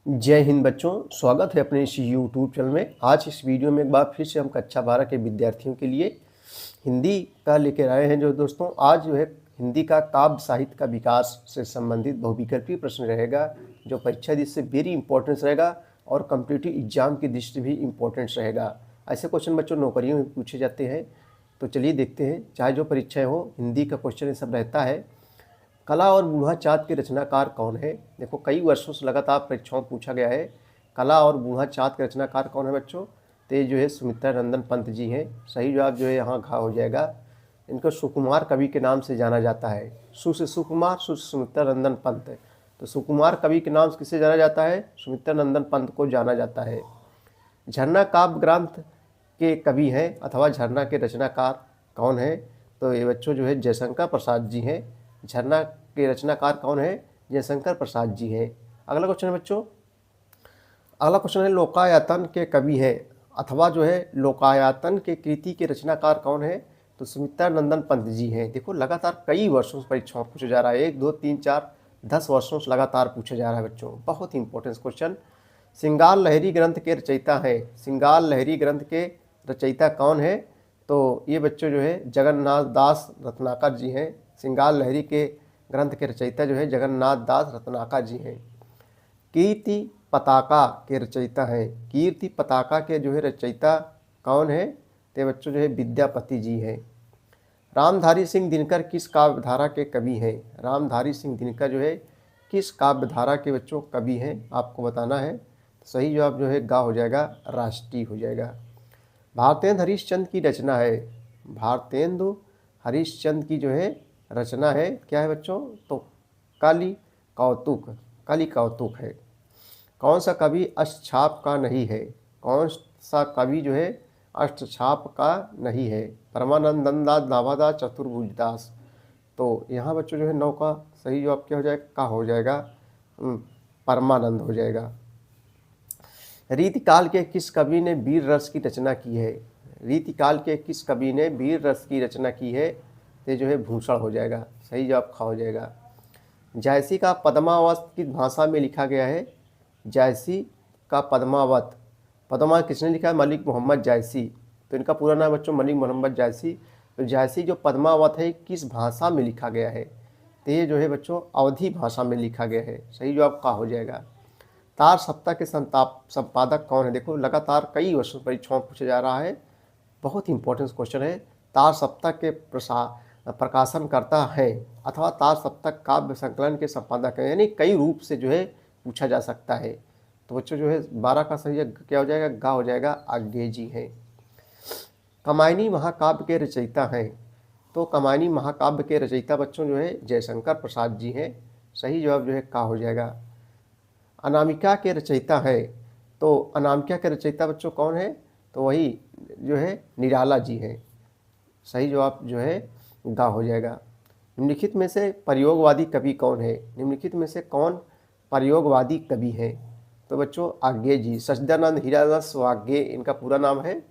जय हिंद बच्चों, स्वागत है अपने इस यूट्यूब चैनल में। आज इस वीडियो में एक बार फिर से हम कक्षा 12 के विद्यार्थियों के लिए हिंदी का लेकर आए हैं। जो दोस्तों आज जो है हिंदी का काव्य साहित्य का विकास से संबंधित बहुविकल्पीय प्रश्न रहेगा, जो परीक्षा दृष्टि से वेरी इंपॉर्टेंस रहेगा और कॉम्पिटिटिव एग्जाम की दृष्टि भी इम्पोर्टेंस रहेगा। ऐसे क्वेश्चन बच्चों नौकरियों में पूछे जाते हैं। तो चलिए देखते हैं, चाहे जो परीक्षाएँ हो हिंदी का क्वेश्चन ये सब रहता है। कला और बूढ़ा चाँद के रचनाकार कौन है? देखो कई वर्षों से लगातार परीक्षाओं में पूछा गया है, कला और बूढ़ा चाँद के रचनाकार कौन है बच्चों? तो ये जो है सुमित्रा नंदन पंत जी हैं। सही जवाब जो है यहाँ घा हो जाएगा। इनको सुकुमार कवि के नाम से जाना जाता है। सु से सुकुमार, सु से सुमित्रा नंदन पंत। तो सुकुमार कवि के नाम से किसे जाना जाता है? सुमित्रा नंदन पंत को जाना जाता है। झरना काव्य ग्रंथ के कवि हैं अथवा झरना के रचनाकार कौन है? तो ये बच्चों जो है जयशंकर प्रसाद जी हैं। झरना के रचनाकार कौन है? जयशंकर प्रसाद जी हैं। अगला क्वेश्चन है बच्चों, अगला क्वेश्चन है लोकायतन के कवि है अथवा जो है लोकायतन के कृति के रचनाकार कौन है? तो सुमित्रा नंदन पंत जी हैं। देखो लगातार कई वर्षों से परीक्षाओं पूछा जा रहा है, 1 2 3 4 10 वर्षों से लगातार पूछा जा रहा है बच्चों, बहुत इंपॉर्टेंट क्वेश्चन। सिंगार लहरी ग्रंथ के रचयिता हैं। सिंगार लहरी ग्रंथ के रचयिता कौन है? तो ये बच्चों जो है जगन्नाथ दास रत्नाकर जी हैं। सिंगार लहरी के ग्रंथ के रचयिता जो है जगन्नाथ दास रत्नाकर जी हैं। कीर्ति पताका के रचयिता हैं। कीर्ति पताका के जो है रचयिता कौन है? तो बच्चों जो है विद्यापति जी हैं। रामधारी सिंह दिनकर किस काव्यधारा के कवि हैं? रामधारी सिंह दिनकर जो है किस काव्यधारा के बच्चों कवि हैं, आपको बताना है। सही जवाब जो है गा हो जाएगा, राष्ट्रीय हो जाएगा। भारतेंदु हरिश्चंद्र की रचना है। भारतेंदु हरिश्चंद्र की जो है रचना है, क्या है बच्चों? तो काली कौतुक, काली कौतुक है। कौन सा कवि अष्टछाप का नहीं है? कौन सा कवि जो है अष्टछाप का नहीं है? परमानंद दास, नाभादास, चतुर्भुजदास। तो यहाँ बच्चों जो है 9 का सही जवाब क्या हो जाएगा? का हो जाएगा, परमानंद हो जाएगा। रीतिकाल के किस कवि ने वीर रस की रचना की है? रीतिकाल के किस कवि ने वीर रस की रचना की है? तो जो है भूषण हो जाएगा, सही जवाब खा हो जाएगा। जायसी का पद्मावत किस भाषा में लिखा गया है? जायसी का पद्मावत, पद्मा किसने लिखा है? मलिक मोहम्मद जायसी। तो इनका पूरा नाम बच्चों मलिक मोहम्मद जायसी। तो जायसी जो पद्मावत है किस भाषा में लिखा गया है? तो ये जो है बच्चों अवधी भाषा में लिखा गया है, सही जवाब का हो जाएगा। तार सप्ताह के संपादक कौन है? देखो लगातार कई वर्षों परीक्षाओं में पूछा जा रहा है, बहुत इंपॉर्टेंट क्वेश्चन है। तार सप्ताह के प्रकाशनकर्ता है अथवा तार सप्ताह काव्य संकलन के संपादक हैं, यानी कई रूप से जो है पूछा जा सकता है। तो बच्चों जो है 12 का सही क्या हो जाएगा? गा हो जाएगा, आगे जी है। कमायनी महाकाव्य के रचयिता हैं। तो कमायनी महाकाव्य के रचयिता बच्चों जो है जयशंकर प्रसाद जी हैं। सही जवाब जो है का हो जाएगा। अनामिका के रचयिता है। तो अनामिका के रचयिता बच्चों कौन है? तो वही जो है निराला जी हैं। सही जवाब जो है गा हो जाएगा। निम्नलिखित में से प्रयोगवादी कवि कौन है? निम्नलिखित में से कौन प्रयोगवादी कवि है? तो बच्चों आज्ञे जी, सच्चिदानंद हीरादास वाग्ये इनका पूरा नाम है।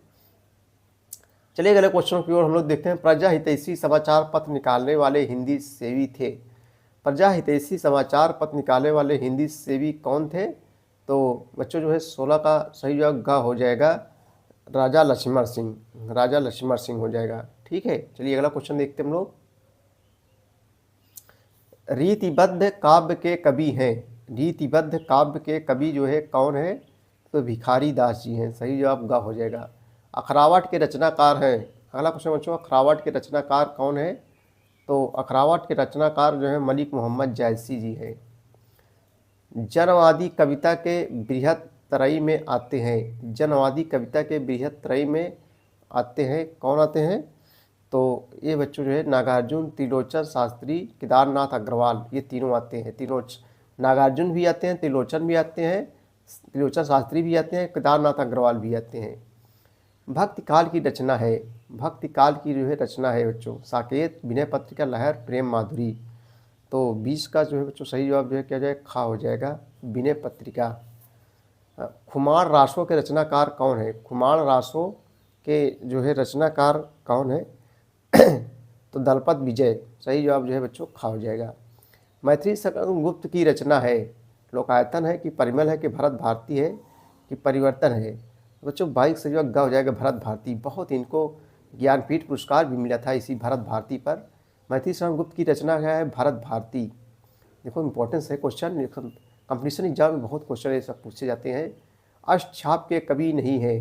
चलिए अगले क्वेश्चन की ओर हम लोग देखते हैं। प्रजा हितैषी समाचार पत्र निकालने वाले हिंदी सेवी थे। प्रजा हितैषी समाचार पत्र निकालने वाले हिंदी सेवी कौन थे? तो बच्चों जो है 16 का सही जवाब गा हो जाएगा, राजा लक्ष्मण सिंह। राजा लक्ष्मण सिंह हो जाएगा, ठीक है। चलिए अगला क्वेश्चन देखते हैं हम लोग। रीतिबद्ध काव्य के कवि हैं। रीतिबद्ध काव्य के कवि जो है कौन है? तो भिखारी दास जी हैं। सही जवाब गा हो जाएगा। अखरावट के रचनाकार हैं। अगला क्वेश्चन बच्चों, अखरावट के रचनाकार कौन है? तो अखरावट के रचनाकार जो है मलिक मोहम्मद जायसी जी हैं। जनवादी कविता के बृहत त्रयी में आते हैं। जनवादी कविता के बृहत त्रयी में आते हैं, कौन आते हैं? तो ये बच्चों जो है नागार्जुन, त्रिलोचन शास्त्री, केदारनाथ अग्रवाल, ये तीनों आते हैं। नागार्जुन भी आते हैं, त्रिलोचन भी आते हैं, त्रिलोचन शास्त्री भी आते हैं, केदारनाथ अग्रवाल भी आते हैं। भक्ति काल की रचना है। भक्ति काल की जो है रचना है बच्चों साकेत, विनय पत्रिका, लहर, प्रेम माधुरी। तो 20 का जो है बच्चों सही जवाब जो है क्या जाएगा? खा हो जाएगा, विनय पत्रिका। खुमार रासों के रचनाकार कौन है? खुमार रासों के जो है रचनाकार कौन है? तो दलपत विजय। सही जवाब जो है बच्चों खा हो जाएगा। मैथिली सकल गुप्त की रचना है। लोकायतन है कि परिमल है कि भरत भारती है कि परिवर्तन है। तो बच्चों 22 से जो ग हो जाएगा भरत भारती। बहुत इनको ज्ञानपीठ पुरस्कार भी मिला था इसी भरत भारती पर। मैथिली शरण गुप्त की रचना क्या है? भरत भारती। देखो इंपॉर्टेंस है क्वेश्चन, कंपटीशन एग्जाम में बहुत क्वेश्चन ये सब पूछे जाते हैं। अष्टछाप के कवि नहीं है।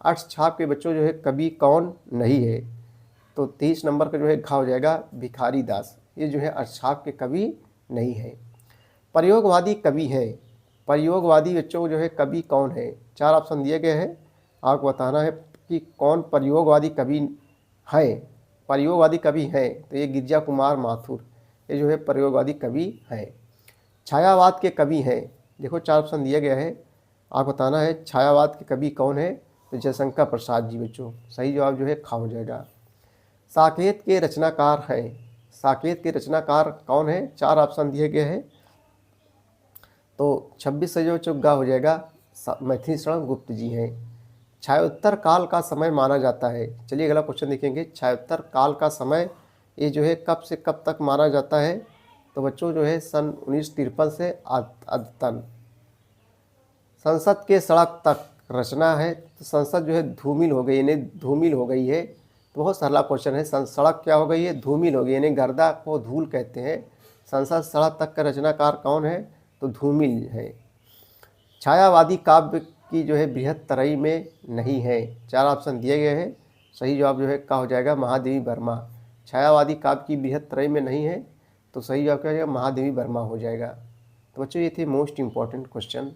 अष्टछाप के बच्चों जो है कवि कौन नहीं है? तो 23 नंबर का जो है घा हो जाएगा भिखारी दास। ये जो है अष्टछाप के कवि नहीं है। प्रयोगवादी कवि है। प्रयोगवादी बच्चों जो है कवि कौन है? 4 ऑप्शन दिए गए हैं, आपको बताना है कि कौन प्रयोगवादी कवि है। प्रयोगवादी कवि है तो ये गिरिजा कुमार माथुर, ये जो है प्रयोगवादी कवि है। छायावाद के कवि हैं। देखो 4 ऑप्शन दिए गए हैं, आप बताना है छायावाद के कवि कौन है? तो जयशंकर प्रसाद जी बच्चों। सही जवाब जो है खा हो जाएगा। साकेत के रचनाकार हैं। साकेत के रचनाकार कौन है? 4 ऑप्शन दिए गए हैं, तो 26 से जो चुग्गा हो जाएगा मैथिली शरण गुप्त जी हैं। छायोत्तर काल का समय माना जाता है। चलिए अगला क्वेश्चन देखेंगे। छायोत्तर काल का समय ये जो है कब से कब तक माना जाता है? तो बच्चों जो है सन 1953 से अद्यतन। संसद के सड़क तक रचना है, तो संसद जो है धूमिल हो गई, यानी धूमिल हो गई है। तो बहुत सरला क्वेश्चन है। सड़क क्या हो गई है? धूमिल हो गई, यानी गर्दा को धूल कहते हैं। संसद सड़क तक का रचनाकार कौन है? तो धूमिल है। छायावादी काव्य की जो है बृहत तरई में नहीं है। 4 ऑप्शन दिए गए हैं, सही जवाब जो है क्या हो जाएगा? महादेवी वर्मा। छायावादी काव्य की बृहत तरई में नहीं है, तो सही जवाब क्या हो जाएगा? महादेवी वर्मा हो जाएगा। तो बच्चों ये थे मोस्ट इम्पॉर्टेंट क्वेश्चन।